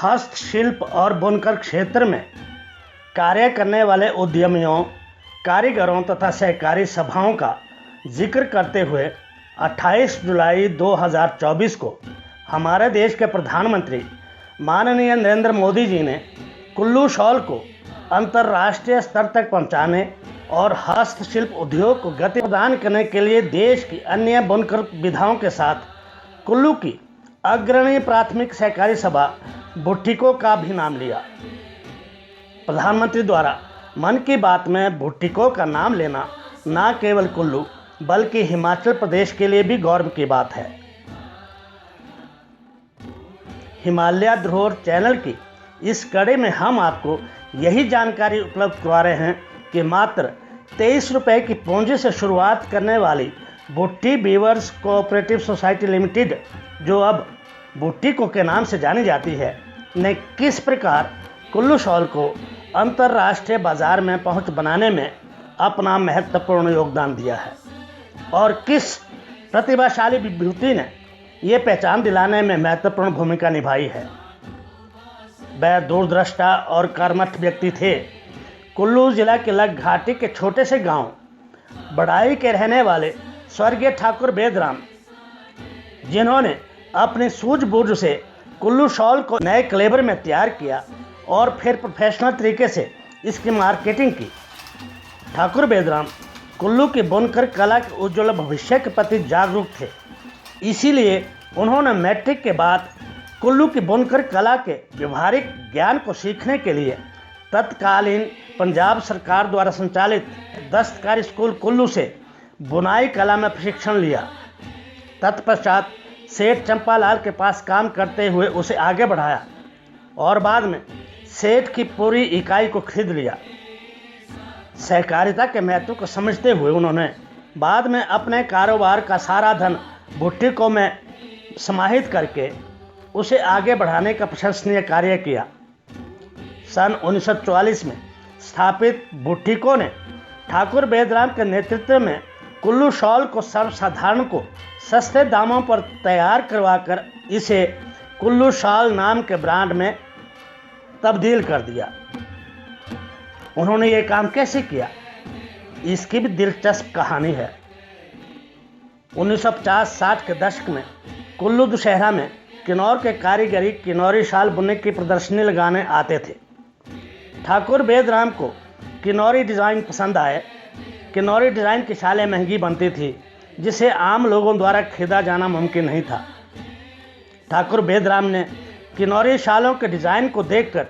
हस्तशिल्प और बुनकर क्षेत्र में कार्य करने वाले उद्यमियों, कारीगरों तथा सहकारी सभाओं का जिक्र करते हुए 28 जुलाई 2024 को हमारे देश के प्रधानमंत्री माननीय नरेंद्र मोदी जी ने कुल्लू शॉल को अंतर्राष्ट्रीय स्तर तक पहुंचाने और हस्तशिल्प उद्योग को गति प्रदान करने के लिए देश की अन्य बुनकर विधाओं के साथ कुल्लू की अग्रणी प्राथमिक सहकारी सभा बुटीको का भी नाम लिया। प्रधानमंत्री द्वारा मन की बात में बुटीको का नाम लेना न केवल कुल्लू बल्कि हिमाचल प्रदेश के लिए भी गौरव की बात है। हिमालय धरोहर चैनल की इस कड़ी में हम आपको यही जानकारी उपलब्ध करवा रहे हैं कि मात्र 23 रुपये की पूंजी से शुरुआत करने वाली बुट्टी वीवर्स कोऑपरेटिव सोसाइटी लिमिटेड, जो अब बुटीको के नाम से जानी जाती है, ने किस प्रकार कुल्लू शॉल को अंतर्राष्ट्रीय बाजार में पहुंच बनाने में अपना महत्वपूर्ण योगदान दिया है और किस प्रतिभाशाली विभूति ने ये पहचान दिलाने में महत्वपूर्ण भूमिका निभाई है। वह दूरदृष्टा और कर्मठ व्यक्ति थे। कुल्लू जिला के लग घाटी के छोटे से गांव बड़ाई के रहने वाले स्वर्गीय ठाकुर बेदराम, जिन्होंने अपनी सूझबूझ से कुल्लू शॉल को नए क्लेवर में तैयार किया और फिर प्रोफेशनल तरीके से इसकी मार्केटिंग की। ठाकुर बेदराम कुल्लू की बुनकर कला के उज्ज्वल भविष्य के प्रति जागरूक थे, इसीलिए उन्होंने मैट्रिक के बाद कुल्लू की बुनकर कला के व्यवहारिक ज्ञान को सीखने के लिए तत्कालीन पंजाब सरकार द्वारा संचालित दस्तकारी स्कूल कुल्लू से बुनाई कला में प्रशिक्षण लिया। तत्पश्चात सेठ चंपालाल के पास काम करते हुए उसे आगे बढ़ाया और बाद में सेठ की पूरी इकाई को खरीद लिया। सहकारिता के महत्व को समझते हुए उन्होंने बाद में अपने कारोबार का सारा धन बुटीको में समाहित करके उसे आगे बढ़ाने का प्रशंसनीय कार्य किया। सन 1944 में स्थापित बुटीको ने ठाकुर बेदराम के नेतृत्व में कुल्लू शॉल को सर्वसाधारण को सस्ते दामों पर तैयार करवाकर इसे कुल्लू शॉल नाम के ब्रांड में तब्दील कर दिया। उन्होंने ये काम कैसे किया, इसकी भी दिलचस्प कहानी है। 1950-60 के दशक में कुल्लू दुशहरा में किन्नौर के कारीगरी किन्नौरी शाल बुनने की प्रदर्शनी लगाने आते थे। ठाकुर बेदराम को किन्नौरी डिज़ाइन पसंद आए। किन्नौरी डिज़ाइन की शालें महंगी बनती थी, जिसे आम लोगों द्वारा खरीदा जाना मुमकिन नहीं था। ठाकुर बेदराम ने किन्नौरी शालों के डिज़ाइन को देखकर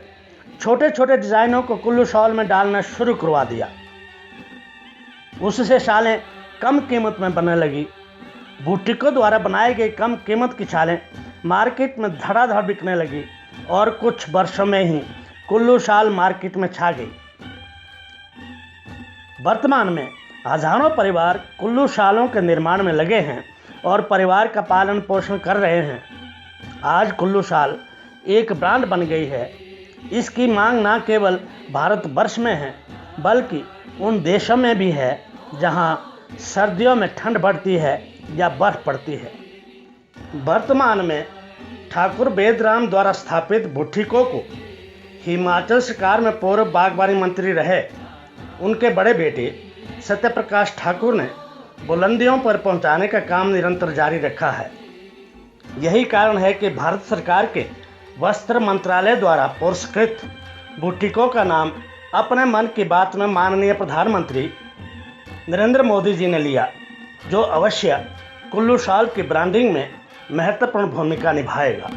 छोटे छोटे डिज़ाइनों को कुल्लू शॉल में डालना शुरू करवा दिया। उससे शालें कम कीमत में बनने लगी। बुटीको द्वारा बनाई गई कम कीमत की शालें मार्केट में धड़ाधड़ बिकने लगी और कुछ वर्षों में ही कुल्लू शाल मार्केट में छा गई। वर्तमान में हजारों परिवार कुल्लू शालों के निर्माण में लगे हैं और परिवार का पालन पोषण कर रहे हैं। आज कुल्लू शाल एक ब्रांड बन गई है। इसकी मांग न केवल भारतवर्ष में है बल्कि उन देशों में भी है जहां सर्दियों में ठंड बढ़ती है या बर्फ पड़ती है। वर्तमान में ठाकुर बेदराम द्वारा स्थापित बुटीको को हिमाचल सरकार में पूर्व बागवानी मंत्री रहे उनके बड़े बेटे सत्यप्रकाश ठाकुर ने बुलंदियों पर पहुंचाने का काम निरंतर जारी रखा है। यही कारण है कि भारत सरकार के वस्त्र मंत्रालय द्वारा पुरस्कृत बुटीको का नाम अपने मन की बात में माननीय प्रधानमंत्री नरेंद्र मोदी जी ने लिया, जो अवश्य कुल्लू शॉल की ब्रांडिंग में महत्वपूर्ण भूमिका निभाएगा।